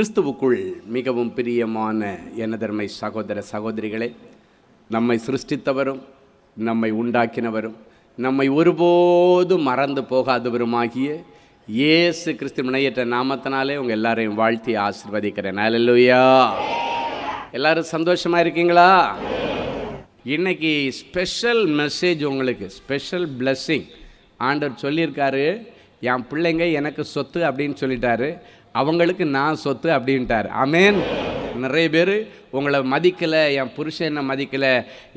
கிறிஸ்துவுக்குள் மிகவும் பிரியமான எனதர்மை சகோதர சகோதரிகளே, நம்மை சிருஷ்டித்தவரும் நம்மை உண்டாக்கினவரும் நம்மை ஒருபோதும் மறந்து போகாதவருமாகிய இயேசு கிறிஸ்து முனையற்ற நாமத்தினாலே உங்கள் எல்லாரையும் வாழ்த்தி ஆசீர்வதிக்கிறேன். அல்லேலூயா. எல்லாரும் சந்தோஷமாக இருக்கீங்களா? இன்னைக்கு ஸ்பெஷல் மெசேஜ், உங்களுக்கு ஸ்பெஷல் பிளெஸ்ஸிங். ஆண்டவர் சொல்லியிருக்காரு, என் பிள்ளைங்க எனக்கு சொத்து அப்படின்னு சொல்லிட்டாரு, அவங்களுக்கு நான் சொத்து அப்படின்ட்டார். ஆமேன். நிறைய பேர் உங்களை மதிக்கலை, என் புருஷன் என்ன மதிக்கலை,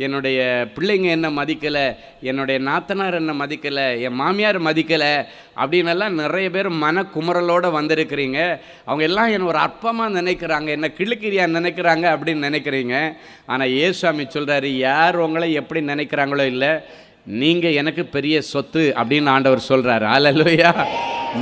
என்னுடைய பிள்ளைங்க என்ன மதிக்கலை, என்னுடைய நாத்தனார் என்ன மதிக்கலை, என் மாமியார் மதிக்கலை அப்படின்னெல்லாம் நிறைய பேர் மனக்குமரலோடு வந்திருக்கிறீங்க. அவங்க எல்லாம் என்னை ஒரு அற்பமாக நினைக்கிறாங்க, என்னை கிழுக்கிரியா நினைக்கிறாங்க அப்படின்னு நினைக்கிறீங்க. ஆனால் ஏசாமி சொல்கிறாரு, யார் உங்களை எப்படி நினைக்கிறாங்களோ இல்லை, நீங்கள் எனக்கு பெரிய சொத்து அப்படின்னு ஆண்டவர் சொல்கிறாரு. அல்லேலூயா.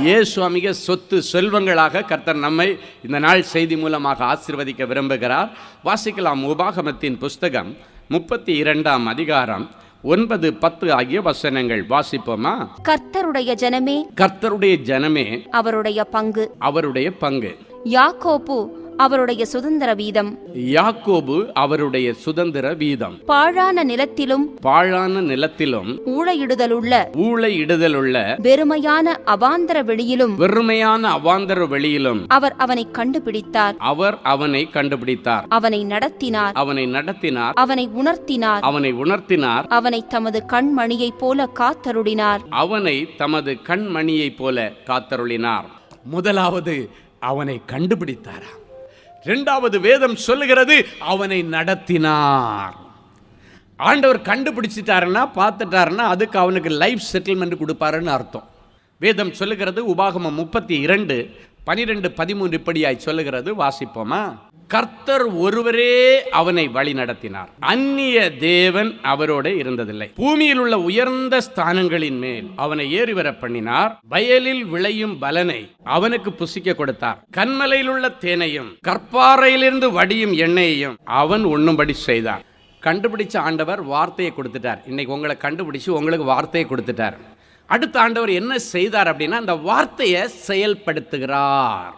இயேசுவாமிக சொத்து செல்வங்களாக கர்த்தர் நம்மை இந்த நாள் செய்தி மூலமாக ஆசீர்வதிக்க விரும்புகிறார். வாசிக்கலாம். உபாகமத்தின் புஸ்தகம் 32ஆம் அதிகாரம் 9, 10 ஆகிய வசனங்கள் வாசிப்போமா? கர்த்தருடைய ஜனமே, கர்த்தருடைய ஜனமே, அவருடைய பங்கு, அவருடைய பங்கு. யாக்கோபு அவருடைய சுதந்திர வீதம், யாக்கோபு அவருடைய சுதந்திர வீதம். பாழான நிலத்திலும், பாழான நிலத்திலும், ஊழையிடுதலுள்ள வெறுமையான அவாந்தர வெளியிலும், வெறுமையான அவாந்தர வெளியிலும் அவர் அவனை கண்டுபிடித்தார். அவர் அவனை கண்டுபிடித்தார். அவனை நடத்தினார், அவனை நடத்தினார். அவனை உணர்த்தினார், அவனை உணர்த்தினார். அவனை தமது கண்மணியைப் போல காத்தருளினார். அவனை தமது கண்மணியைப் போல காத்தருளினார். முதலாவது அவனை கண்டுபிடித்தாராம். இரண்டாவது வேதம் சொல்லுகிறது, அவனை நடத்தினார். ஆண்டவர் கண்டுபிடிச்சிட்டாருன்னா, பார்த்துட்டாருன்னா, அதுக்கு அவனுக்கு லைஃப் செட்டில்மெண்ட் கொடுப்பாருன்னு அர்த்தம். வேதம் சொல்லுகிறது, உபாகமம் 32, 12, 13 இப்படியாய் சொல்லுகிறது. வாசிப்போமா? கர்த்தர் ஒருவரே அவனை வழி நடத்தினார், அந்நிய தேவன் அவரோட இருந்ததில்லை. பூமியில் உள்ள உயர்ந்த ஸ்தானங்களின் மேல் அவனை ஏறி வர பண்ணினார். வயலில் விளையும் பலனை அவனுக்கு புசிக்க கொடுத்தார். கண்மலையில் உள்ள தேனையும் கற்பாறையிலிருந்து வடியும் எண்ணெயையும் அவன் உண்ணும்படி செய்தார். கண்டுபிடிச்ச ஆண்டவர் வார்த்தையை கொடுத்துட்டார். இன்னைக்கு உங்களை கண்டுபிடிச்சு உங்களுக்கு வார்த்தையை கொடுத்துட்டார். அடுத்த ஆண்டவர் என்ன செய்தார் அப்படின்னா, அந்த வார்த்தையை செயல்படுத்துகிறார்.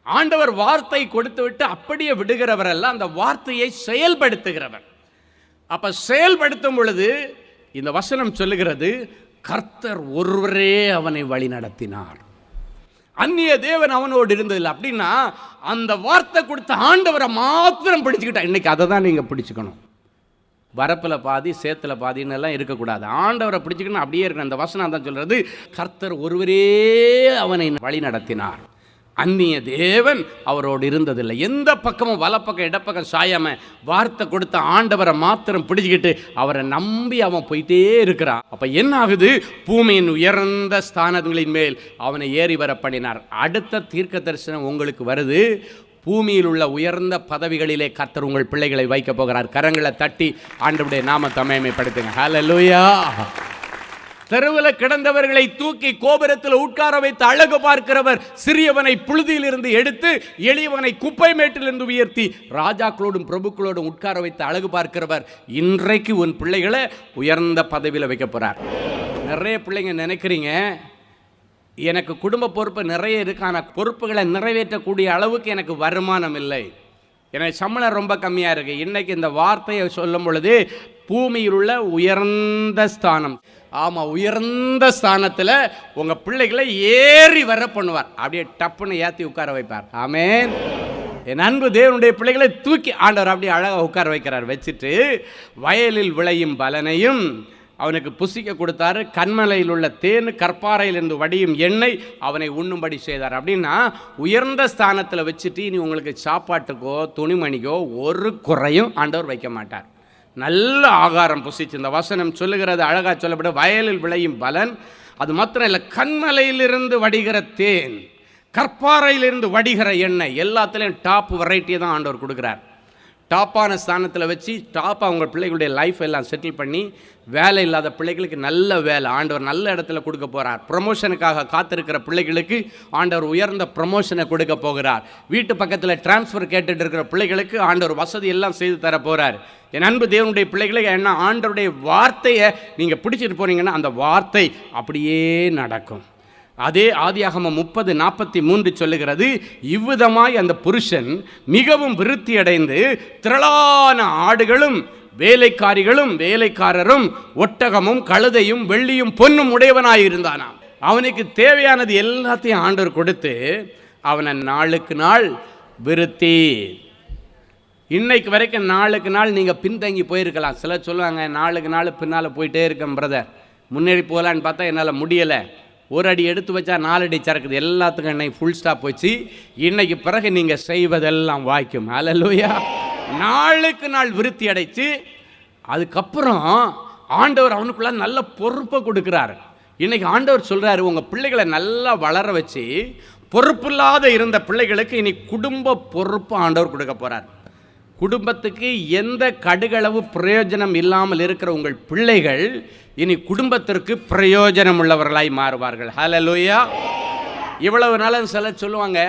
ஆண்டவர் வார்த்தை கொடுத்து விட்டு அப்படியே விடுகிறவர் அல்ல, அந்த வார்த்தையை செயல்படுத்துகிறவர். அப்ப செயல்படுத்தும் பொழுது இந்த வசனம் சொல்லுகிறது, கர்த்தர் ஒருவரே அவனை வழி நடத்தினார். அந்நிய தேவன் அவனோடு இருந்ததில்லை. அப்படின்னா அந்த வார்த்தை கொடுத்த ஆண்டவரை மாத்திரம் பிடிச்சுக்கிட்டா. இன்னைக்கு அதை தான் நீங்க பிடிச்சுக்கணும். வரப்பில் பாதி சேத்துல பாதின்னு எல்லாம் இருக்கக்கூடாது. ஆண்டவரை பிடிச்சுக்கணும், அப்படியே இருக்கணும். அந்த வசனம் தான் சொல்றது, கர்த்தர் ஒருவரே அவனை வழி நடத்தினார். அந்நிய தேவன் அவரோடு இருந்ததில்லை. எந்த பக்கமும் வலப்பக்கம் இடப்பக்கம் சாயாம வார்த்தை கொடுத்த ஆண்டவரை மாத்திரம் பிடிச்சிக்கிட்டு அவரை நம்பி அவன் போயிட்டே இருக்கிறான். அப்ப என்ன ஆகுது? பூமியின் உயர்ந்த ஸ்தானங்களின் மேல் அவனை ஏறி வர பண்ணினார். அடுத்த தீர்க்க தரிசனம் உங்களுக்கு வருது. பூமியில் உள்ள உயர்ந்த பதவிகளிலே கர்த்தர் உங்கள் பிள்ளைகளை வைக்க போகிறார். கரங்களை தட்டி ஆண்டவருடைய நாமத்தை மகிமைப்படுத்துங்க. ஹல்லேலூயா. தெருவில் கிடந்தவர்களை தூக்கி கோபுரத்தில் உட்கார வைத்து அழகு பார்க்கிறவர், சிறியவனை புழுதியிலிருந்து எடுத்து எளியவனை குப்பை மேட்டிலிருந்து உயர்த்தி ராஜாக்களோடும் பிரபுக்களோடும் உட்கார வைத்து அழகு பார்க்கிறவர் இன்றைக்கு உன் பிள்ளைகளை உயர்ந்த பதவியில் வைக்க போறார். நிறைய பிள்ளைங்க நினைக்கிறீங்க, எனக்கு குடும்ப பொறுப்பு நிறைய இருக்கு, ஆனால் பொறுப்புகளை நிறைவேற்றக்கூடிய அளவுக்கு எனக்கு வருமானம் இல்லை, எனக்கு சம்பளம் ரொம்ப கம்மியாக இருக்கு. இன்னைக்கு இந்த வார்த்தையை சொல்லும் பொழுது, பூமியில் உள்ள உயர்ந்த ஸ்தானம், ஆமாம், உயர்ந்த ஸ்தானத்தில் உங்கள் பிள்ளைகளை ஏறி வர பண்ணுவார். அப்படியே டப்புன்னு ஏற்றி உட்கார வைப்பார். ஆமேன். என் அன்பு தேவனுடைய பிள்ளைகளை தூக்கி ஆண்டவர் அப்படியே அழகாக உட்கார வைக்கிறார். வச்சுட்டு வயலில் விளையும் பலனையும் அவனுக்கு புசிக்க கொடுத்தாரு. கண்மலையில் உள்ள தேன் கற்பாறையிலிருந்து வடியும் எண்ணெய் அவனை உண்ணும்படி செய்தார். அப்படின்னா உயர்ந்த ஸ்தானத்தில் வச்சுட்டு இனி உங்களுக்கு சாப்பாட்டுக்கோ துணிமணிக்கோ ஒரு குறையும் ஆண்டவர் வைக்க மாட்டார். நல்ல ஆகாரம் புசிச்சு, இந்த வசனம் சொல்லுகிறது, அழகா சொல்லப்பட வயலில் விளையும் பலன், அது மாத்திரம் இல்லை, கண்மலையிலிருந்து வடிகிற தேன், கற்பாறையிலிருந்து வடிகிற எண்ணெய், எல்லாத்துலேயும் டாப் வெரைட்டியை தான் ஆண்டவர் கொடுக்குறார். டாப்பான ஸ்தானத்தில் வச்சு டாப்பாக அவங்க பிள்ளைகளுடைய லைஃப் எல்லாம் செட்டில் பண்ணி, வேலை இல்லாத பிள்ளைகளுக்கு நல்ல வேலை ஆண்டவர் நல்ல இடத்துல கொடுக்க போகிறார். ப்ரமோஷனுக்காக காத்திருக்கிற பிள்ளைகளுக்கு ஆண்டவர் உயர்ந்த ப்ரமோஷனை கொடுக்க போகிறார். வீட்டு பக்கத்தில் டிரான்ஸ்ஃபர் கேட்டுட்டு இருக்கிற பிள்ளைகளுக்கு ஆண்டவர் வசதி எல்லாம் செய்து தர போகிறார். என் அன்பு தேவனுடைய பிள்ளைகளுக்கு என்ன, ஆண்டவருடைய வார்த்தையை நீங்கள் பிடிச்சிட்டு போனீங்கன்னா அந்த வார்த்தை அப்படியே நடக்கும். அதே ஆதியாகமம் 30:43 சொல்லுகிறது, இவ்விதமாய் அந்த புருஷன் மிகவும் விருத்தி அடைந்து திரளான ஆடுகளும் வேலைக்காரிகளும் வேலைக்காரரும் ஒட்டகமும் கழுதையும் வெள்ளியும் பொன்னும் உடையவனாயிருந்தானாம். அவனுக்கு தேவையானது எல்லாத்தையும் ஆண்டவர் கொடுத்து அவனை நாளுக்கு நாள் விருத்தி. இன்னைக்கு வரைக்கும் நாளுக்கு நாள் நீங்கள் பின்தங்கி போயிருக்கலாம். சிலர் சொல்லுவாங்க, நாளுக்கு நாள் பின்னால் போயிட்டே இருக்கேன் பிரதர், முன்னேறி போகலான்னு பார்த்தா என்னால் முடியலை, ஒரு அடி எடுத்து வச்சா 4 அடி சறுக்குது. எல்லாத்துக்கும் இன்னைக்கு ஃபுல் ஸ்டாப் வச்சு இன்னைக்கு பிறகு நீங்கள் செய்வதெல்லாம் வாய்க்கும். ஹல்லேலூயா. நாளுக்கு நாள் விருத்தி அடைச்சு அதுக்கப்புறம் ஆண்டவர் அவனுக்குள்ள நல்ல பொறுப்பை கொடுக்குறாரு. இன்னைக்கு ஆண்டவர் சொல்கிறாரு, உங்கள் பிள்ளைகளை நல்லா வளர வச்சு பொறுப்பில்லாத இருந்த பிள்ளைகளுக்கு இனி குடும்ப பொறுப்பு ஆண்டவர் கொடுக்க போகிறார். குடும்பத்துக்கு எந்த கடுகளவு பிரயோஜனம் இல்லாமல் இருக்கிற உங்கள் பிள்ளைகள் இனி குடும்பத்திற்கு பிரயோஜனம் உள்ளவர்களாய் மாறுவார்கள். ஹல்லேலூயா. இவ்வளவு நாளும் சிலர் சொல்லுவாங்க,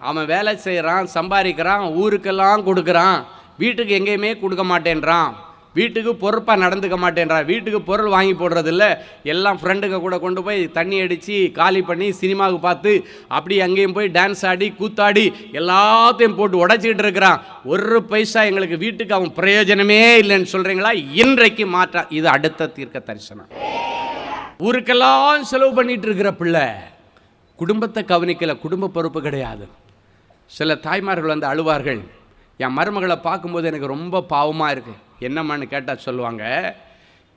அவன் வேலை செய்கிறான், சம்பாதிக்கிறான், ஊருக்கெல்லாம் கொடுக்குறான், வீட்டுக்கு எங்கேயுமே கொடுக்க மாட்டேன்றான், வீட்டுக்கு பொறுப்பாக நடந்துக்க மாட்டேன்றான், வீட்டுக்கு பொருள் வாங்கி போடுறதில்ல, எல்லாம் ஃப்ரெண்டுங்க கூட கொண்டு போய் தண்ணி அடித்து காலி பண்ணி சினிமாவுக்கு பார்த்து அப்படி அங்கேயும் போய் டான்ஸ் ஆடி கூத்தாடி எல்லாத்தையும் போட்டு உடைச்சிக்கிட்டு இருக்கிறான், ஒரு பைசா எங்களுக்கு வீட்டுக்கு அவன் பிரயோஜனமே இல்லைன்னு சொல்கிறீங்களா? இன்றைக்கு மாற்றா. இது அடுத்த தீர்க்க தரிசனம். ஊருக்கெல்லாம் செலவு பண்ணிட்டு இருக்கிற பிள்ளை குடும்பத்தை கவனிக்கல, குடும்ப பொறுப்பு கிடையாது. சில தாய்மார்கள் வந்து அழுவார்கள், என் மருமகளை பார்க்கும்போது எனக்கு ரொம்ப பாவமாக இருக்குது. என்னம்மான்னு கேட்டால் சொல்லுவாங்க,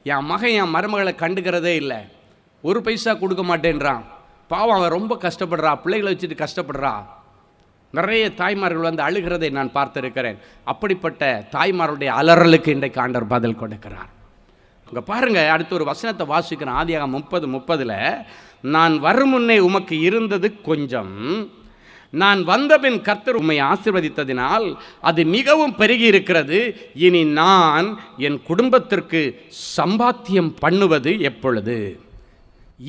என் மகன் என் மருமகளை கண்டுக்கிறதே இல்லை, ஒரு பைசா கொடுக்க மாட்டேன்றான், பாவம் அவன் ரொம்ப கஷ்டப்படுறா, பிள்ளைகளை வச்சுட்டு கஷ்டப்படுறா. நிறைய தாய்மார்கள் வந்து அழுகிறதை நான் பார்த்திருக்கிறேன். அப்படிப்பட்ட தாய்மாருடைய அலறலுக்கு இன்றைக்கு ஆண்டவர் பதில் கொடுக்கிறார். இங்கே பாருங்கள், அடுத்து ஒரு வசனத்தை வாசிக்கிறேன். ஆதியாகமம் 30:30, நான் வரும் முன்னே உமக்கு இருந்தது கொஞ்சம், நான் வந்தபின் கர்த்தர் உம்மை ஆசீர்வதித்ததினால் அது மிகவும் பெருகி இருக்கிறது, இனி நான் என் குடும்பத்திற்கு சம்பாத்தியம் பண்ணுவது எப்பொழுது?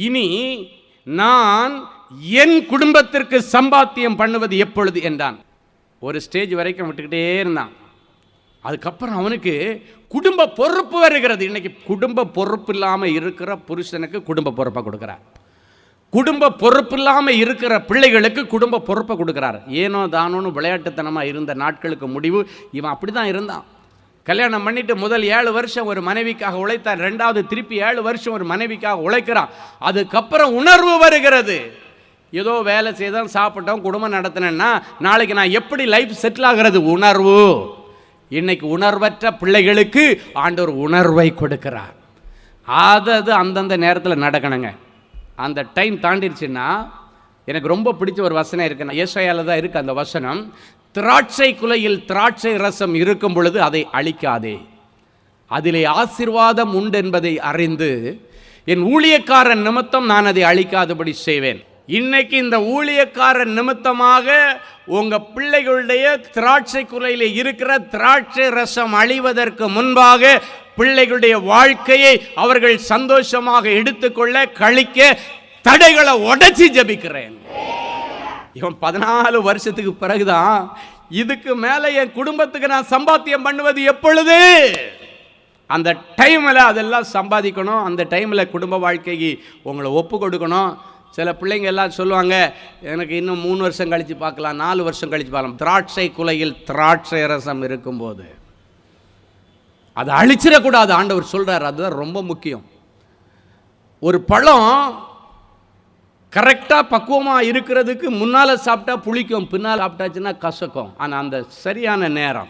இனி நான் என் குடும்பத்திற்கு சம்பாத்தியம் பண்ணுவது எப்பொழுது என்றான். ஒரு ஸ்டேஜ் வரைக்கும் விட்டுக்கிட்டே இருந்தான். அதுக்கப்புறம் அவனுக்கு குடும்ப பொறுப்பு வருகிறது. இன்னைக்கு குடும்ப பொறுப்பு இல்லாமல் இருக்கிற புருஷனுக்கு குடும்ப பொறுப்பை கொடுக்குறார். குடும்ப பொறுப்பு இல்லாமல் இருக்கிற பிள்ளைகளுக்கு குடும்ப பொறுப்பை கொடுக்குறார். ஏனோ தானோன்னு விளையாட்டுத்தனமாக இருந்த நாட்களுக்கு முடிவு. இவன் அப்படி தான் இருந்தான். கல்யாணம் பண்ணிட்டு முதல் 7 வருஷம் ஒரு மனைவிக்காக உழைத்தான், 2வது திருப்பி 7 வருஷம் ஒரு மனைவிக்காக உழைக்கிறான். அதுக்கப்புறம் உணர்வு வருகிறது, ஏதோ வேலை செய்தான், சாப்பிட்டோம், குடும்பம் நடத்தினேன்னா நாளைக்கு நான் எப்படி லைஃப் செட்டில் ஆகிறது? உணர்வு. இன்னைக்கு உணர்வற்ற பிள்ளைகளுக்கு ஆண்டவர் உணர்வை கொடுக்கிறார். அது அந்தந்த நேரத்தில் நடக்கணுங்க. அந்த டைம் தாண்டிடுச்சுன்னா, எனக்கு ரொம்ப பிடிச்ச ஒரு வசனம் இருக்குன்னா, ஏசாயால தான் இருக்குது அந்த வசனம், திராட்சை குலையில் திராட்சை ரசம் இருக்கும் பொழுது அதை அழிக்காதே, அதிலே ஆசீர்வாதம் உண்டு என்பதை அறிந்து என் ஊழியக்காரன் நிமித்தம் நான் அதை அழிக்காதபடி செய்வேன். இன்னைக்கு இந்த ஊழியக்காரன் நிமித்தமாக உங்கள் பிள்ளைகளுடைய திராட்சை குலையில் இருக்கிற திராட்சை ரசம் அழிவதற்கு முன்பாக பிள்ளைகளுடைய வாழ்க்கையை அவர்கள் சந்தோஷமாக எடுத்துக்கொள்ள கழிக்க தடைகளை உடைச்சி ஜபிக்கிறேன். இவன் 14 வருஷத்துக்கு பிறகுதான், இதுக்கு மேலே என் குடும்பத்துக்கு நான் சம்பாத்தியம் பண்ணுவது எப்பொழுது? அந்த டைமில் அதெல்லாம் சம்பாதிக்கணும். அந்த டைமில் குடும்ப வாழ்க்கைக்கு உங்களை ஒப்பு கொடுக்கணும். சில பிள்ளைங்க எல்லாம் சொல்லுவாங்க, எனக்கு இன்னும் 3 வருஷம் கழித்து பார்க்கலாம், 4 வருஷம் கழித்து பார்க்கலாம். திராட்சை குலையில் திராட்சை ரசம் இருக்கும்போது அதை அழிச்சிடக்கூடாது. ஆண்டவர் சொல்கிறார், அதுதான் ரொம்ப முக்கியம். ஒரு பழம் கரெக்டாக பக்குவமாக இருக்கிறதுக்கு முன்னால் சாப்பிட்டா புளிக்கும், பின்னால் சாப்பிட்டாச்சுன்னா கசக்கும். ஆனால் அந்த சரியான நேரம்,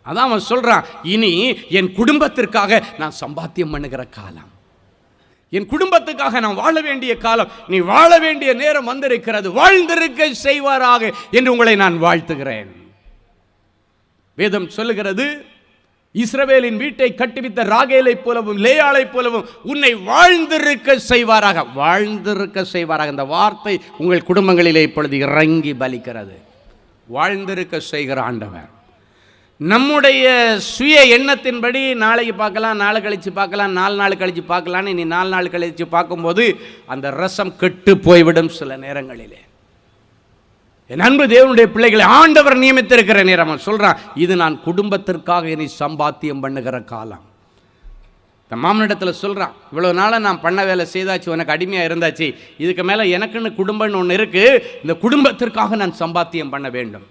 அதான் அவன் சொல்கிறான், இனி என் குடும்பத்திற்காக நான் சம்பாத்தியம் பண்ணுகிற காலம், என் குடும்பத்துக்காக நான் வாழ வேண்டிய காலம், நீ வாழ வேண்டிய நேரம் வந்திருக்கிறது, வாழ்ந்திருக்க செய்வாராக என்று உங்களை நான் வாழ்த்துகிறேன். வேதம் சொல்லுகிறது, இஸ்ரவேலின் வீட்டை கட்டுவித்த ராகேலை போலவும் லேயாளை போலவும் உன்னை வாழ்ந்திருக்க செய்வாராக. வாழ்ந்திருக்க செய்வாராக, இந்த வார்த்தை உங்கள் குடும்பங்களிலே இப்பொழுது இறங்கி பலிக்கிறது. வாழ்ந்திருக்க செய்கிற ஆண்டவர். நம்முடைய சுய எண்ணத்தின்படி நாளைக்கு பார்க்கலாம், நாளை கழித்து பார்க்கலாம், 4 நாள் கழித்து பார்க்கலான்னு நீ 4 நாள் கழித்து பார்க்கும்போது அந்த ரசம் கெட்டு போய்விடும். சில நேரங்களிலே என் அன்பு தேவனுடைய பிள்ளைகளை ஆண்டவர் நியமித்திருக்கிற நேரம் சொல்றான், இது நான் குடும்பத்திற்காக இனி சம்பாத்தியம் பண்ணுகிற காலம். இந்த மாமனிடத்தில் சொல்கிறான், இவ்வளோ நாளாக நான் பண்ண வேலை செய்தாச்சு, உனக்கு அடிமையாக இருந்தாச்சு, இதுக்கு மேலே எனக்குன்னு குடும்பம்னு ஒன்று இருக்குது, இந்த குடும்பத்திற்காக நான் சம்பாத்தியம் பண்ண வேண்டும்.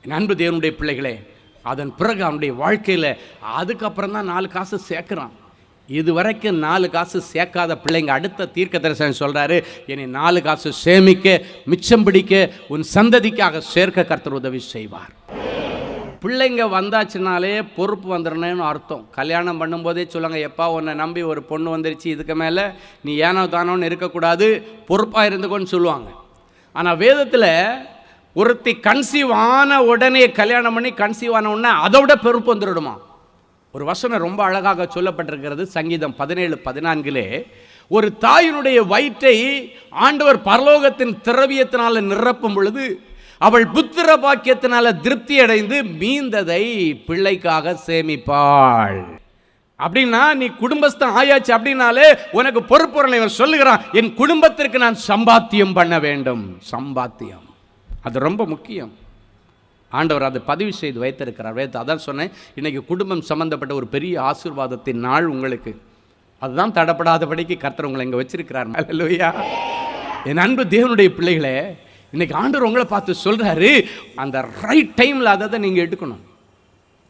என் அன்பு தேவனுடைய பிள்ளைகளே, அதன் பிறகு அவனுடைய வாழ்க்கையில் அதுக்கப்புறம் தான் 4 காசு சேர்க்குறான். இது வரைக்கும் 4 காசு சேர்க்காத பிள்ளைங்க அடுத்த தீர்க்க தரிசனம் சொல்கிறாரு, என்னை 4 காசு சேமிக்க, மிச்சம் பிடிக்க, உன் சந்ததிக்காக சேர்க்க கர்த்தர் உதவி செய்வார். பிள்ளைங்க வந்தாச்சுனாலே பொறுப்பு வந்துடணும்னு அர்த்தம். கல்யாணம் பண்ணும்போதே சொல்லுவாங்க, எப்பா உன்னை நம்பி ஒரு பொண்ணு வந்துருச்சு, இதுக்கு மேலே நீ ஏனோ தானோன்னு இருக்கக்கூடாது, பொறுப்பாக இருந்துக்கோன்னு சொல்லுவாங்க. ஆனால் வேதத்தில் ஒருத்தி கன்சீவ் ஆன உடனே கல்யாணம் பண்ணி கன்சீவ் ஆன உடனே அதோட பொறுப்பு வந்துடுமா. ஒரு வசனம் ரொம்ப அழகாக சொல்லப்பட்டிருக்கிறது. சங்கீதம் 17:14 ஒரு தாயினுடைய வயிற்றை ஆண்டவர் பரலோகத்தின் திரவியத்தினால நிரப்பும் பொழுது அவள் புத்திர பாக்கியத்தினால திருப்தி அடைந்து மீந்ததை பிள்ளைக்காக சேமிப்பாள். அப்படின்னா நீ குடும்பஸ்தன் ஆயாச்சு அப்படின்னாலே உனக்கு பொறுப்புறனை இவன் சொல்லுகிறான், என் குடும்பத்திற்கு நான் சம்பாத்தியம் பண்ண வேண்டும். சம்பாத்தியம் அது ரொம்ப முக்கியம். ஆண்டவர் அதை பதிவு செய்து வைத்திருக்கிறார். அதான் சொன்னேன், இன்னைக்கு குடும்பம் சம்பந்தப்பட்ட ஒரு பெரிய ஆசீர்வாதத்தின் நாள் உங்களுக்கு. அதுதான் தடப்படாதபடிக்கு கர்த்தர் உங்களை இங்கே வச்சிருக்கிறார். அல்லேலூயா. என் அன்பு தேவனுடைய பிள்ளைகளே, இன்னைக்கு ஆண்டவர் உங்களை பார்த்து சொல்றாரு, அந்த ரைட் டைமில் அதை நீங்கள் எடுக்கணும்.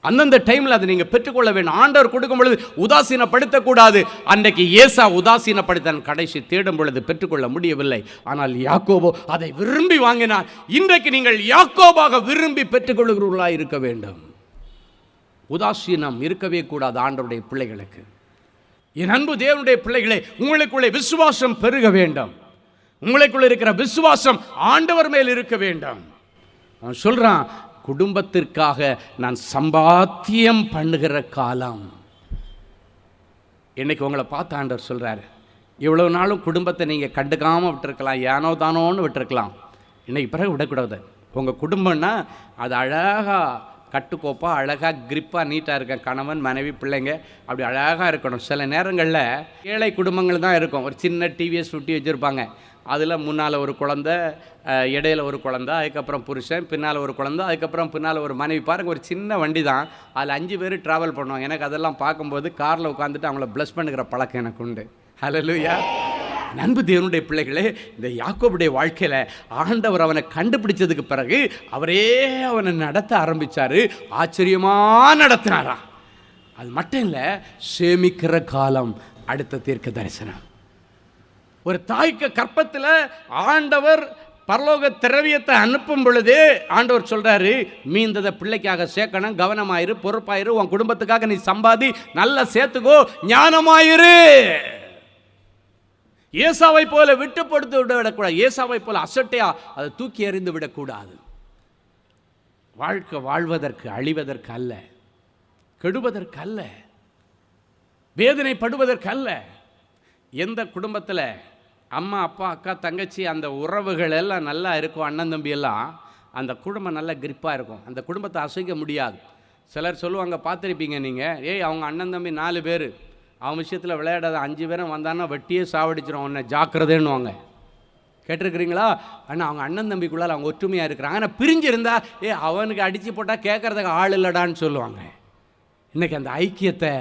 அந்தந்த டைமில் அதை நீங்கள் பெற்றுக்கொள்ள வேண்டும். ஆண்டவர் கொடுக்கும் பொழுது உதாசீனப்படுத்தக்கூடாது. அன்றைக்கு ஏசா உதாசீனப்படுத்த கடைசி தேடும் பொழுது பெற்றுக்கொள்ள முடியவில்லை. ஆனால் யாக்கோபோ அதை விரும்பி வாங்கினார். இன்றைக்கு நீங்கள் யாக்கோபாக விரும்பி பெற்றுக்கொள்கிறவர்களாக இருக்க வேண்டும். உதாசீனம் இருக்கவே கூடாது ஆண்டவருடைய பிள்ளைகளுக்கு. என் அன்பு தேவனுடைய பிள்ளைகளே, உங்களுக்குள்ளே விசுவாசம் பெருக வேண்டும். உங்களுக்குள்ள இருக்கிற விசுவாசம் ஆண்டவர் மேல் இருக்க வேண்டும். அவன் சொல்றான், குடும்பத்திற்காக நான் சம்பாத்தியம் பண்ணுகிற காலம். இன்னைக்கு உங்களை பார்த்து ஆண்டவர் சொல்றாரு, இவ்வளவு நாளும் குடும்பத்தை நீங்கள் கண்டுக்காமல் விட்டுருக்கலாம், ஏனோ தானோன்னு விட்டுருக்கலாம். இன்னைக்கு பிறகு விடக்கூடாது. உங்கள் குடும்பம்னா அது அழகாக கட்டுக்கோப்பாக அழகாக கிரிப்பாக நீட்டாக இருக்க கணவன் மனைவி பிள்ளைங்க அப்படி அழகாக இருக்கணும். சில நேரங்களில் ஏழை குடும்பங்கள் தான் இருக்கும். ஒரு சின்ன டிவிஎஸ் சுட்டி வச்சுருப்பாங்க. அதில் முன்னால் ஒரு குழந்தை, இடையில ஒரு குழந்தை, அதுக்கப்புறம் புருஷன், பின்னால் ஒரு குழந்தை, அதுக்கப்புறம் பின்னால் ஒரு மனைவி. பாருங்கள், ஒரு சின்ன வண்டி தான், அதில் 5 பேர் ட்ராவல் பண்ணுவாங்க. எனக்கு அதெல்லாம் பார்க்கும்போது காரில் உட்காந்துட்டு அவங்கள ப்ளஸ் பண்ணுகிற பழக்கம் எனக்கு உண்டு. ஹல்லேலூயா. அன்பு தேவனுடைய பிள்ளைகளே, இந்த யாக்கோபுடைய வாழ்க்கையில் ஆண்டவர் அவனை கண்டுபிடிச்சதுக்கு பிறகு அவரே அவனை நடத்த ஆரம்பித்தார். ஆச்சரியமாக நடத்தினாரா. அது மட்டும் இல்லை, சேமிக்கிற காலம் அடுத்த தீர்க்க தரிசனம். ஒரு தாய்க்கு கற்பத்தில் ஆண்டவர் பரலோக திரவியத்தை அனுப்பும் பொழுது ஆண்டவர் சொல்றாரு, மீந்ததை பிள்ளைக்காக சேர்க்கணும், கவனமாயிரு, பொறுப்பாயிரு, உன் குடும்பத்துக்காக நீ சம்பாதி, நல்லா சேர்த்துக்கோ, ஞானமாயிரு. ஏசாவை போல விட்டு கொடுத்து விடக்கூடாது. ஏசாவை போல அசட்டையா அதை தூக்கி எறிந்து விடக்கூடாது. வாழ்க்கை வாழ்வதற்கு, அழிவதற்கு அல்ல, கெடுவதற்கு அல்ல, வேதனைப்படுவதற்கு அல்ல. எந்த குடும்பத்தில் அம்மா அப்பா அக்கா தங்கச்சி அந்த உறவுகள் எல்லாம் நல்லா இருக்கும், அண்ணன் தம்பி எல்லாம், அந்த குடும்பம் நல்லா கிரிப்பாக இருக்கும். அந்த குடும்பத்தை அசைக்க முடியாது. சிலர் சொல்லுவாங்க, பார்த்துருப்பீங்க நீங்கள், ஏய் அவங்க அண்ணன் தம்பி 4 பேர், அவன் விஷயத்தில் விளையாடாத, 5 பேரும் வந்தான்னா வெட்டியே சாவடிச்சிடும் உன்னை, ஜாக்கிரதைன்னுவாங்க. கேட்டிருக்கிறீங்களா? ஆனால் அவங்க அண்ணன் தம்பிக்குள்ளால் அவங்க ஒற்றுமையாக இருக்கிறாங்க. ஆனால் பிரிஞ்சிருந்தா, அவனுக்கு அடித்து போட்டால் கேட்குறதுக்கு ஆள் இல்லடான்னு சொல்லுவாங்க. இன்றைக்கி அந்த ஐக்கியத்தை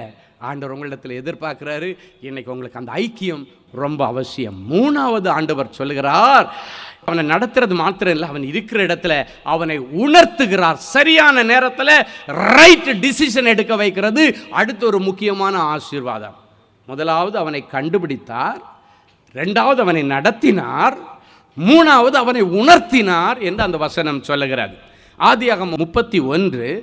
ஆண்டவர் உங்களிடத்தில் எதிர்பார்க்கிறாரு. இன்னைக்கு உங்களுக்கு அந்த ஐக்கியம் ரொம்ப அவசியம். 3வது ஆண்டவர் சொல்லுகிறார், அவனை நடத்துறது மாத்திரம் இல்லை, அவன் இருக்கிற இடத்துல அவனை உணர்த்துகிறார். சரியான நேரத்தில் ரைட் டிசிஷன் எடுக்க வைக்கிறது அடுத்த ஒரு முக்கியமான ஆசீர்வாதம். முதலாவது அவனை கண்டுபிடித்தார், 2வது அவனை நடத்தினார், 3வது அவனை உணர்த்தினார் என்று அந்த வசனம் சொல்லுகிறது. ஆதியாகமம் 31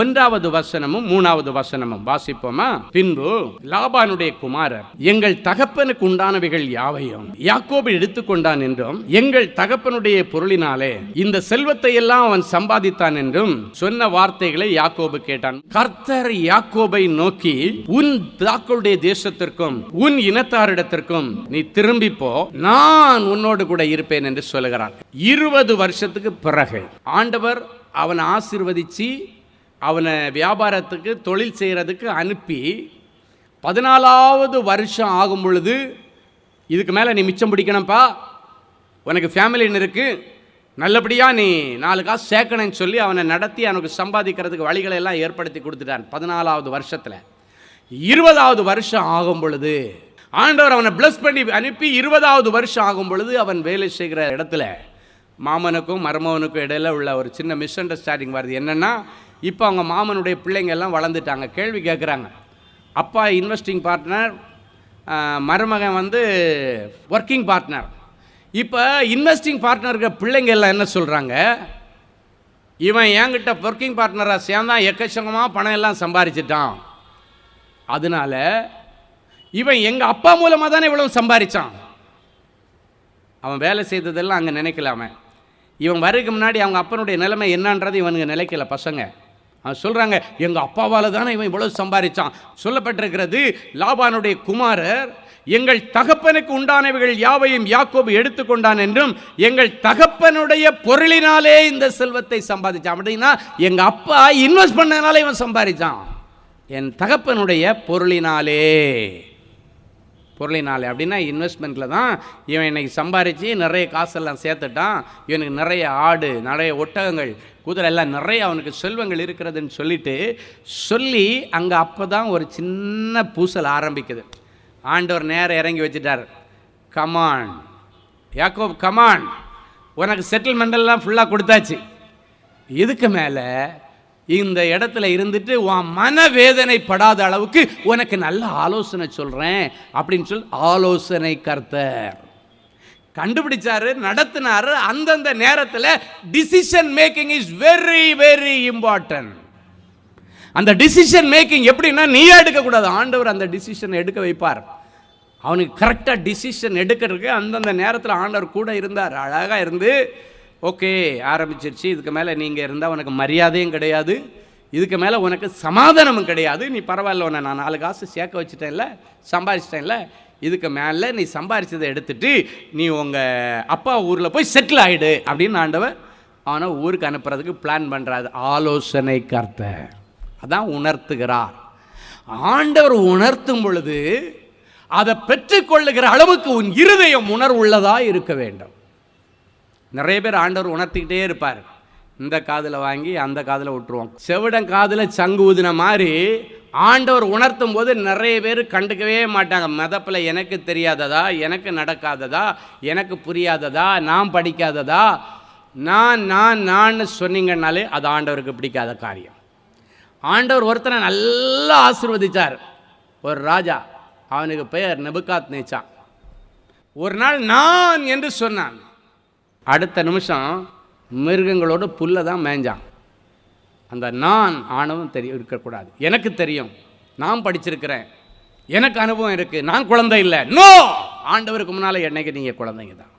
1வது வசனமும் 3வது வசனமும் வாசிப்போமா? பின்பு லாபானுடைய குமாரர் எங்கள் தகப்பனுக்கு உண்டானவைகள் யாவையும் யாக்கோபு எடுத்துக்கொண்டான் என்றும், எங்கள் தகப்பனுடைய பொருளினாலே இந்த செல்வத்தை எல்லாம் அவன் சம்பாதித்தான் என்றும் சொன்ன வார்த்தைகளை யாக்கோபு கேட்டான். கர்த்தர் யாக்கோபை நோக்கி, உன் பிதாக்களுடைய தேசத்திற்கும் உன் இனத்தாரிடத்திற்கும் நீ திரும்பி போ, நான் உன்னோடு கூட இருப்பேன் என்று சொல்லுகிறார். 20 வருஷத்துக்கு பிறகு ஆண்டவர் அவனை ஆசீர்வதிச்சு அவனை வியாபாரத்துக்கு தொழில் செய்கிறதுக்கு அனுப்பி 14வது வருஷம் ஆகும் பொழுது, இதுக்கு மேலே நீ மிச்சம் பிடிக்கணும்ப்பா, உனக்கு ஃபேமிலின்னு இருக்குது, நல்லபடியாக நீ 4 காசு சேர்க்கணும்னு சொல்லி அவனை நடத்தி அவனுக்கு சம்பாதிக்கிறதுக்கு வழிகளை எல்லாம் ஏற்படுத்தி கொடுத்துட்டான் 14வது வருஷத்தில். 20வது வருஷம் ஆகும் பொழுது ஆண்டவர் அவனை பிளஸ் பண்ணி அனுப்பி 20வது வருஷம் ஆகும் பொழுது அவன் வேலை செய்கிற இடத்துல மாமனுக்கும் மருமகனுக்கும் இடையில உள்ள ஒரு சின்ன மிஸ் அண்டர்ஸ்டாண்டிங் வருது. என்னென்னா, இப்போ அவங்க மாமனுடைய பிள்ளைங்க எல்லாம் வளர்ந்துட்டாங்க. கேள்வி கேட்குறாங்க. அப்பா இன்வெஸ்டிங் பார்ட்னர், மருமகன் ஒர்க்கிங் பார்ட்னர். இப்போ இன்வெஸ்டிங் பார்ட்னருக்கு பிள்ளைங்க எல்லாம் என்ன சொல்கிறாங்க, இவன் என்கிட்ட ஒர்க்கிங் பார்ட்னராக சேர்ந்தான், எக்கச்சக்கமாக பணம் எல்லாம் சம்பாரிச்சிட்டான், அதனால இவன் எங்கள் அப்பா மூலமாக தானே இவ்வளவு சம்பாதிச்சான். அவன் வேலை செய்ததெல்லாம் அங்கே நினைக்கலாம. இவன் வர்றதுக்கு முன்னாடி அவங்க அப்பனுடைய நிலைமை என்னன்றது இவனுக்கு நினைக்கல பசங்க. அவன் சொல்கிறாங்க, எங்கள் அப்பாவால் தானே இவன் இவ்வளவு சம்பாதிச்சான். சொல்லப்பட்டிருக்கிறது, லாபானுடைய குமாரர் எங்கள் தகப்பனுக்கு உண்டானவைகள் யாவையும் யாக்கோபு எடுத்துக்கொண்டான் என்றும் எங்கள் தகப்பனுடைய பொருளினாலே இந்த செல்வத்தை சம்பாதிச்சான். அப்படின்னா எங்கள் அப்பா இன்வெஸ்ட் பண்ணதுனால இவன் சம்பாதிச்சான். என் தகப்பனுடைய பொருளினாலே அப்படின்னா இன்வெஸ்ட்மெண்ட்டில் தான் இவன் இன்னைக்கு சம்பாரித்து நிறைய காசெல்லாம் சேர்த்துட்டான். இவனுக்கு நிறைய ஆடு, நிறைய ஒட்டகங்கள், குதிரை எல்லாம் நிறைய அவனுக்கு செல்வங்கள் இருக்கிறதுன்னு சொல்லி அங்கே அப்போ தான் ஒரு சின்ன பூசல் ஆரம்பிக்குது. ஆண்டவர் நேரம் இறங்கி வச்சுட்டார். கமான் யாக்கோப், கமான், உனக்கு செட்டில்மெண்டெல்லாம் ஃபுல்லாக கொடுத்தாச்சு. இதுக்கு மேலே இந்த இடத்துல இருந்துட்டு உன் மனவேதனை படாத அளவுக்கு உனக்கு நல்ல ஆலோசனை சொல்கிறேன் அப்படின்னு சொல்லி ஆலோசனை கர்த்தர் கண்டுபிடிச்சாரு, நடத்தினாரு. அந்தந்த நேரத்தில் decision making is very very important. அந்த டிசிஷன் மேக்கிங் எப்படின்னா, நீயே எடுக்கக்கூடாது, ஆண்டவர் அந்த டிசிஷன் எடுக்க வைப்பார். அவனுக்கு கரெக்டாக டிசிஷன் எடுக்கிறதுக்கு அந்தந்த நேரத்தில் ஆண்டவர் கூட இருந்தார். அழகாக இருந்து, ஓகே ஆரம்பிச்சிருச்சு, இதுக்கு மேலே நீங்கள் இருந்தால் உனக்கு மரியாதையும் கிடையாது, இதுக்கு மேலே உனக்கு சமாதானமும் கிடையாது, நீ பரவாயில்ல, உன்னை நான் 4 காசு சேர்க்க வச்சுட்டேன்ல, சம்பாதிச்சிட்டேன்ல, இதுக்கு மேலே நீ சம்பாதிச்சதை எடுத்துட்டு நீ உங்கள் அப்பா ஊரில் போய் செட்டில் ஆகிடு அப்படின்னு ஆண்டவர் அவனை ஊருக்கு அனுப்புறதுக்கு பிளான் பண்ணுறாரு. ஆலோசனை கர்த்தர் அதான் உணர்த்துகிறார். ஆண்டவர் உணர்த்தும் பொழுது அதை பெற்றுக்கொள்ளுகிற அளவுக்கு உன் இருதயம் உணர்வுள்ளதாக இருக்க வேண்டும். நிறைய பேர் ஆண்டவர் உணர்த்திக்கிட்டே இருப்பார். இந்த காதில் வாங்கி அந்த காதில் விட்டுருவோம். செவிடன் காதில் சங்கு ஊதின மாதிரி ஆண்டவர் உணர்த்தும் போது நிறைய பேர் கண்டுக்கவே மாட்டாங்க. மதப்பில் எனக்கு தெரியாததா, எனக்கு நடக்காததா, எனக்கு புரியாததா, நான் படிக்காததா, நான் சொன்னீங்கன்னாலே அது ஆண்டவருக்கு பிடிக்காத காரியம். ஆண்டவர் ஒருத்தனை நல்லா ஆசீர்வதிச்சார். ஒரு ராஜா, அவனுக்கு பெயர் நெபுகாத் நேச்சார். ஒரு நாள் நான் என்று சொன்னான், அடுத்த நிமிஷம் மிருகங்களோட புல்லை தான் மேய்ஞ்சான். அந்த நான் ஆணவம் இருக்கக்கூடாது. எனக்கு தெரியும், நான் படிச்சிருக்கிறேன், எனக்கு அனுபவம் இருக்குது, நான் குழந்தை இல்லை. நோ, ஆண்டவருக்கு முன்னால் என்னைக்கு நீங்கள் குழந்தைங்க தான்,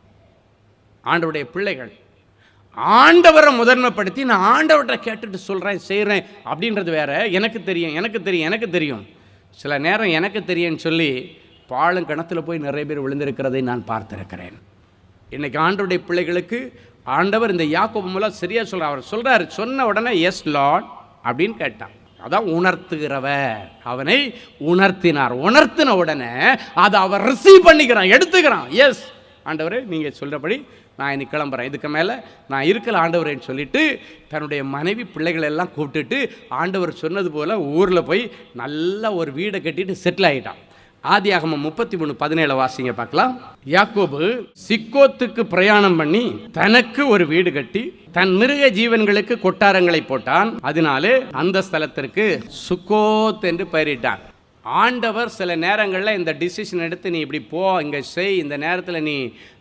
ஆண்டவருடைய பிள்ளைகள். ஆண்டவரை முதன்மைப்படுத்தி நான் ஆண்டவர்கிட்ட கேட்டுட்டு சொல்கிறேன், செய்கிறேன் அப்படின்றது வேற. எனக்கு தெரியும். சில நேரம் எனக்கு தெரியும்னு சொல்லி பாழும் கிணத்துல போய் நிறைய பேர் விழுந்திருக்கிறதை நான் பார்த்திருக்கிறேன். இன்றைக்கி ஆண்டவருடைய பிள்ளைகளுக்கு ஆண்டவர் இந்த யாக்கோபு மூலம் சரியாக சொல்கிறார். அவர் சொல்கிறார், சொன்ன உடனே எஸ் லார்ட் அப்படின்னு கேட்டான். அதான் உணர்த்துகிறவர். அவனை உணர்த்தினார். உணர்த்தின உடனே அதை அவர் ரிசீவ் பண்ணிக்கிறான், எடுத்துக்கிறான். எஸ் ஆண்டவரே, நீங்கள் சொல்கிறபடி நான் இன்னைக்கு கிளம்புறேன், இதுக்கு மேலே நான் இருக்கல ஆண்டவரேன்னு சொல்லிட்டு தன்னுடைய மனைவி பிள்ளைகளை எல்லாம் கூப்பிட்டுட்டு ஆண்டவர் சொன்னது போல் ஊரில் போய் நல்ல ஒரு வீடை கட்டிட்டு செட்டில் ஆகிட்டான். ஆதியாகமம் 33:17 வாசிங்க பார்க்கலாம். யாக்கோபு சிக்கோத்துக்கு பிரயாணம் பண்ணி தனக்கு ஒரு வீடு கட்டி தன் மிருக ஜீவன்களுக்கு கொட்டாரங்களை போட்டான். அதனாலே அந்த ஸ்தலத்திற்கு சுக்கோத் என்று பெயரிட்டான். ஆண்டவர் சில நேரங்களில் இந்த டிசிஷன் எடுத்து, நீ இப்படி போ, இங்கே செய், இந்த நேரத்தில் நீ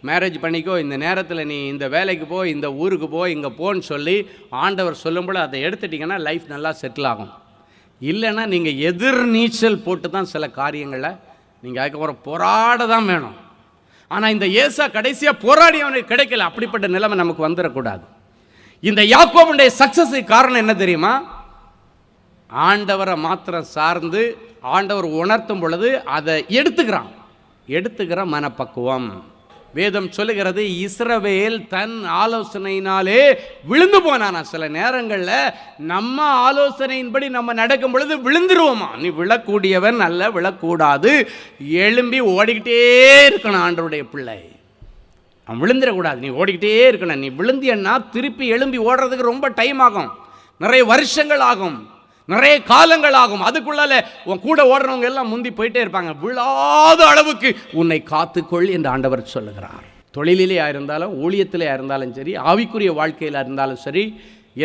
மேரேஜ் பண்ணிக்கோ, இந்த நேரத்தில் நீ இந்த வேலைக்கு போ, இந்த ஊருக்கு போ, இங்கே போன்னு சொல்லி ஆண்டவர் சொல்லும்போது அதை எடுத்துட்டிங்கன்னா லைஃப் நல்லா செட்டில் ஆகும். இல்லைன்னா நீங்கள் எதிர் நீச்சல் போட்டு தான் சில காரியங்களை நீங்கள் அதுக்கப்புறம் போராட தான் வேணும். ஆனால் இந்த ஏசா கடைசியாக போராடி அவனுக்கு கிடைக்கல. அப்படிப்பட்ட நிலைமை நமக்கு வந்துடக்கூடாது. இந்த யாக்கோபுடைய சக்ஸஸுக்கு காரணம் என்ன தெரியுமா? ஆண்டவரை மாத்திரம் சார்ந்து ஆண்டவர் உணர்த்தும் பொழுது அதை எடுத்துக்கிற மனப்பக்குவம். வேதம் சொல்லுகிறது, இஸ்ரவேல் தன் ஆலோசனையினாலே விழுந்து போனானா. சில நேரங்களில் நம்ம ஆலோசனையின்படி நம்ம நடக்கும் பொழுது விழுந்துருவோமா. நீ விழக்கூடியவன் அல்ல, விழக்கூடாது, எழும்பி ஓடிக்கிட்டே இருக்கணும். ஆண்டவருடைய பிள்ளை அவன் விழுந்துடக்கூடாது, நீ ஓடிக்கிட்டே இருக்கணும். நீ விழுந்தியன்னா திருப்பி எழும்பி ஓடுறதுக்கு ரொம்ப டைம் ஆகும், நிறைய வருஷங்கள் ஆகும், நிறைய காலங்கள் ஆகும். அதுக்குள்ளால உன் கூட ஓடுறவங்க எல்லாம் முந்தி போயிட்டே இருப்பாங்க. விழாத அளவுக்கு உன்னை காத்துக்கொள் என்று ஆண்டவர் சொல்லுகிறார். தொழிலிலே இருந்தாலும், ஊழியத்திலே இருந்தாலும் சரி, ஆவிக்குரிய வாழ்க்கையில் இருந்தாலும் சரி,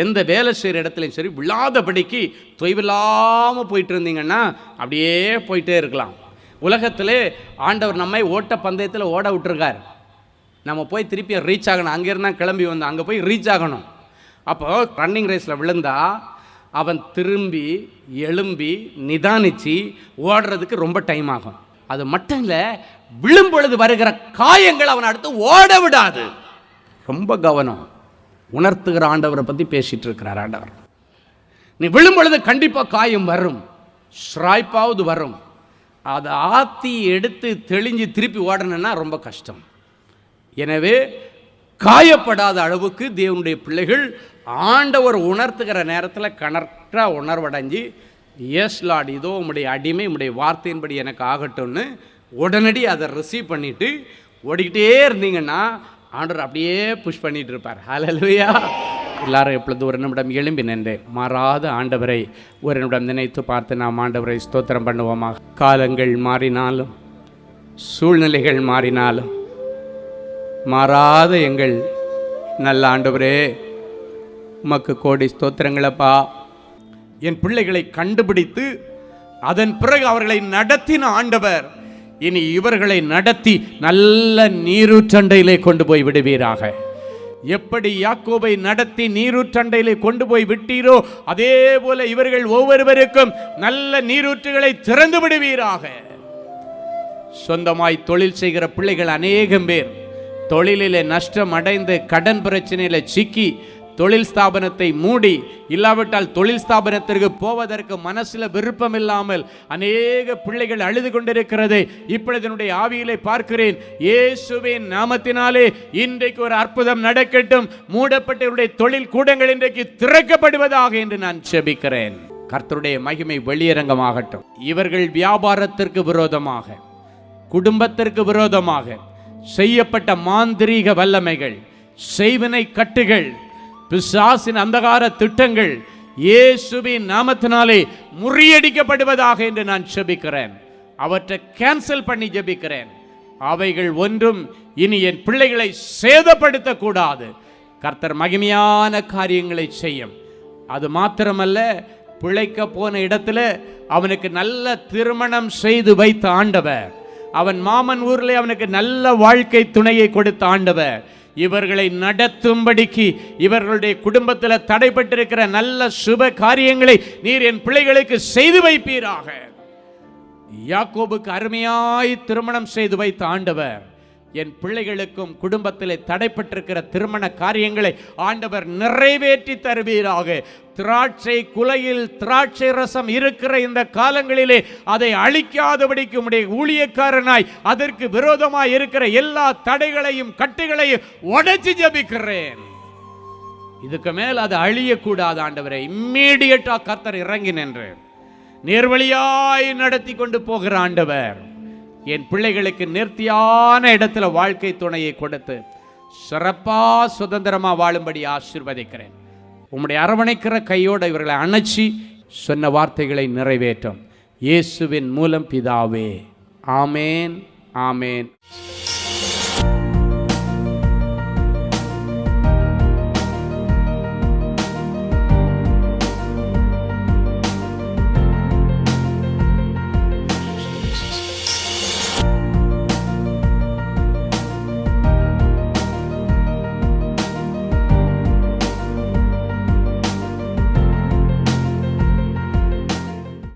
எந்த வேலை செய்கிற இடத்துலையும் சரி, விழாதபடிக்கு தொய்வில்லாமல் போயிட்டு இருந்தீங்கன்னா அப்படியே போயிட்டே இருக்கலாம். உலகத்திலே ஆண்டவர் நம்மை ஓட்ட பந்தயத்தில் ஓட விட்டுருக்கார். நம்ம போய் திருப்பி ரீச் ஆகணும். அங்கேருந்தா கிளம்பி வந்தோம், அங்கே போய் ரீச் ஆகணும். அப்போ ரன்னிங் ரேஸில் விழுந்தா அவன் திரும்பி எழும்பி நிதானித்து ஓடுறதுக்கு ரொம்ப டைம் ஆகும். அது மட்டும் இல்லை, விழும் பொழுது வருகிற காயங்கள் அவனை அடுத்து ஓட விடாது. ரொம்ப கவனம். உணர்த்துகிற ஆண்டவரை பற்றி பேசிகிட்டு இருக்கிறார் ஆண்டவர். நீ விழும் பொழுது கண்டிப்பாக காயம் வரும், ஸ்ராய்ப்பாவது வரும். அதை ஆற்றி எடுத்து தெளிஞ்சு திருப்பி ஓடணுன்னா ரொம்ப கஷ்டம். எனவே காயப்படாத அளவுக்கு தேவனுடைய பிள்ளைகள் ஆண்டவர் உணர்த்துகிற நேரத்தில் கணர்ட்டாக உணர்வடைஞ்சு, எஸ் லார்ட், இதோ உம்முடைய அடிமை, உம்முடைய வார்த்தையின்படி எனக்கு ஆகட்டும்னு உடனடி அதை ரிசீவ் பண்ணிவிட்டு ஓடிக்கிட்டே இருந்தீங்கன்னா ஆண்டவர் அப்படியே புஷ் பண்ணிகிட்டு இருப்பார். ஹல்லேலூயா. எல்லாரும் எப்பொழுது ஒரு நிமிடம் எழும்பி நின்று மாறாத ஆண்டவரை ஒரு நிமிடம் நினைத்து பார்த்து நாம் ஆண்டவரை ஸ்தோத்திரம் பண்ணுவோமாக. காலங்கள் மாறினாலும், சூழ்நிலைகள் மாறினாலும், மாறாத எங்கள் நல்ல ஆண்டவரே, உமக்கு கோடி ஸ்தோத்திரங்களப்பா. என் பிள்ளைகளை கண்டுபிடித்து அதன் பிறகு அவர்களை நடத்தின ஆண்டவர், இனி இவர்களை நடத்தி நல்ல நீரூற்றண்டையிலே கொண்டு போய் விடுவீராக. எப்படி யாக்கோபை நடத்தி நீரூற்றண்டையிலே கொண்டு போய் விட்டீரோ அதே போல இவர்கள் ஒவ்வொருவருக்கும் நல்ல நீரூற்றுகளை திறந்து விடுவீராக. சொந்தமாய் தொழில் செய்கிற பிள்ளைகள் அநேகம் பேர் தொழிலிலே நஷ்டம் அடைந்து கடன் பிரச்சனையில சிக்கி தொழில் ஸ்தாபனத்தை மூடி, இல்லாவிட்டால் தொழில் ஸ்தாபனத்திற்கு போவதற்கு மனசில் விருப்பம் இல்லாமல் அநேக பிள்ளைகள் அழுது கொண்டிருக்கிறது. இப்பொழுது ஆவியிலே பார்க்கிறேன். இயேசுவின் நாமத்தினாலே இன்றைக்கு ஒரு அற்புதம் நடக்கட்டும். மூடப்பட்ட தொழில் கூடங்கள் இன்றைக்கு திறக்கப்படுவதாக என்று நான் ஜெபிக்கிறேன். கர்த்தருடைய மகிமை வெளியரங்கமாகட்டும். இவர்கள் வியாபாரத்திற்கு விரோதமாக, குடும்பத்திற்கு விரோதமாக செய்யப்பட்ட மாந்திரீக வல்லமைகள், செய்வினை கட்டுகள், பிசாசின் அந்தகார திட்டங்கள் இயேசுவின் நாமத்தினாலே முறியடிக்கப்படுவதாக என்று நான் ஜெபிக்கிறேன். அவற்றை கேன்சல் பண்ணி ஜெபிக்கிறேன். அவைகள் ஒன்றும் இனி என் பிள்ளைகளை சேதப்படுத்தக்கூடாது. கர்த்தர் மகிமையான காரியங்களை செய்யும். அது மாத்திரமல்ல, பிழைக்க போன இடத்துல அவனுக்கு நல்ல திருமணம் செய்து வைத்த ஆண்டவர், அவன் மாமன் ஊரில் அவனுக்கு நல்ல வாழ்க்கை துணையை கொடுத்த ஆண்டவர், இவர்களை நடத்தும்படிக்கு இவர்களுடைய குடும்பத்தில் தடைப்பட்டிருக்கிற நல்ல சுப காரியங்களை நீர் என் பிள்ளைகளுக்கு செய்து வைப்பீராக. யாக்கோபுக்கு அருமையாய் திருமணம் செய்து வைத்த ஆண்டவர், என் பிள்ளைகளுக்கும் குடும்பத்தில் தடைப்பட்டிருக்கிற திருமண காரியங்களை ஆண்டவர் நிறைவேற்றி தருவீராக. திராட்சை குலையில் திராட்சை ரசம் இருக்கிற இந்த காலங்களிலே அதை அழிக்காதபடிக்கு உம்முடைய ஊழியக்காரனாய் அதற்கு விரோதமாய் இருக்கிற எல்லா தடைகளையும் கட்டுகளையும் உடைச்சு ஜெபிக்கிறேன். இதுக்கு மேல் அது அழியக்கூடாது ஆண்டவரே. இம்மீடியட்டா கர்த்தர் இறங்கி நின்று நேர்வழியாய் நடத்தி கொண்டு போகிற ஆண்டவர், என் பிள்ளைகளுக்கு நேர்த்தியான இடத்துல வாழ்க்கை துணையை கொடுத்து சிறப்பா சுதந்திரமா வாழும்படி ஆசீர்வதிக்கிறேன். உம்முடைய அரவணைக்கிற கையோடு இவர்களை அணைச்சி சொன்ன வார்த்தைகளை நிறைவேற்றும் இயேசுவின் மூலம் பிதாவே. ஆமேன், ஆமேன்.